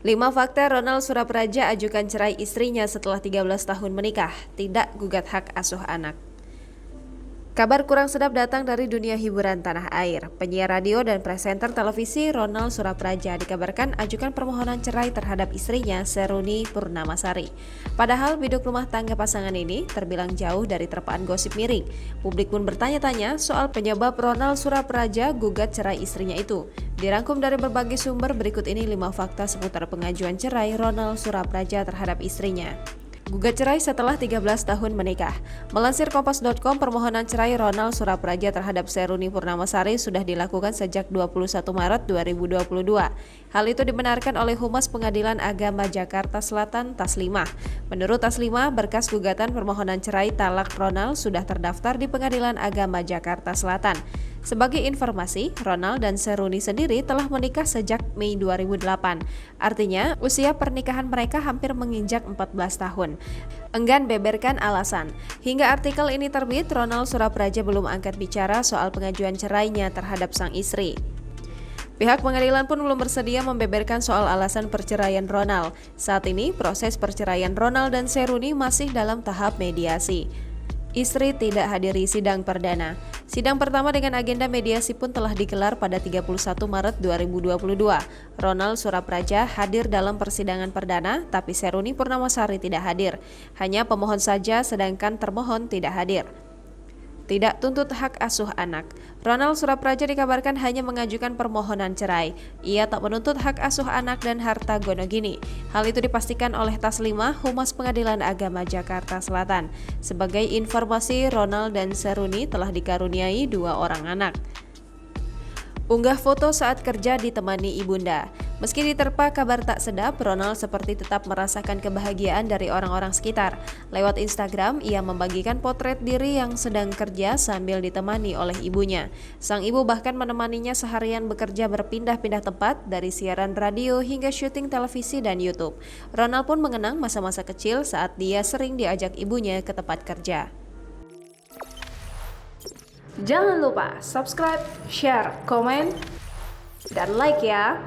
5 fakta Ronald Surapraja ajukan cerai istrinya setelah 13 tahun menikah, tidak gugat hak asuh anak. Kabar kurang sedap datang dari dunia hiburan tanah air. Penyiar radio dan presenter televisi Ronald Surapraja dikabarkan ajukan permohonan cerai terhadap istrinya Seruni Purnamasari. Padahal biduk rumah tangga pasangan ini terbilang jauh dari terpaan gosip miring. Publik pun bertanya-tanya soal penyebab Ronald Surapraja gugat cerai istrinya itu. Dirangkum dari berbagai sumber, berikut ini 5 fakta seputar pengajuan cerai Ronald Surapraja terhadap istrinya. Gugat cerai setelah 13 tahun menikah. Melansir Kompas.com, permohonan cerai Ronald Surapraja terhadap Seruni Purnamasari sudah dilakukan sejak 21 Maret 2022. Hal itu dibenarkan oleh Humas Pengadilan Agama Jakarta Selatan Taslimah. Menurut Taslimah, berkas gugatan permohonan cerai talak Ronald sudah terdaftar di Pengadilan Agama Jakarta Selatan. Sebagai informasi, Ronald dan Seruni sendiri telah menikah sejak Mei 2008. Artinya, usia pernikahan mereka hampir menginjak 14 tahun. Enggan beberkan alasan. Hingga artikel ini terbit, Ronald Surapraja belum angkat bicara soal pengajuan cerainya terhadap sang istri. Pihak pengadilan pun belum bersedia membeberkan soal alasan perceraian Ronald. Saat ini, proses perceraian Ronald dan Seruni masih dalam tahap mediasi. Istri tidak hadiri sidang perdana. Sidang pertama dengan agenda mediasi pun telah digelar pada 31 Maret 2022. Ronald Surapraja hadir dalam persidangan perdana, tapi Seruni Purnamasari tidak hadir. Hanya pemohon saja, sedangkan termohon tidak hadir. Tidak tuntut hak asuh anak. Ronald Surapraja dikabarkan hanya mengajukan permohonan cerai. Ia tak menuntut hak asuh anak dan harta gonogini. Hal itu dipastikan oleh Taslimah, Humas Pengadilan Agama Jakarta Selatan. Sebagai informasi, Ronald dan Seruni telah dikaruniai 2 orang anak. Unggah foto saat kerja ditemani ibunda. Meski diterpa kabar tak sedap, Ronald seperti tetap merasakan kebahagiaan dari orang-orang sekitar. Lewat Instagram, ia membagikan potret diri yang sedang kerja sambil ditemani oleh ibunya. Sang ibu bahkan menemaninya seharian bekerja berpindah-pindah tempat, dari siaran radio hingga syuting televisi dan YouTube. Ronald pun mengenang masa-masa kecil saat dia sering diajak ibunya ke tempat kerja. Jangan lupa subscribe, share, komen, dan like ya!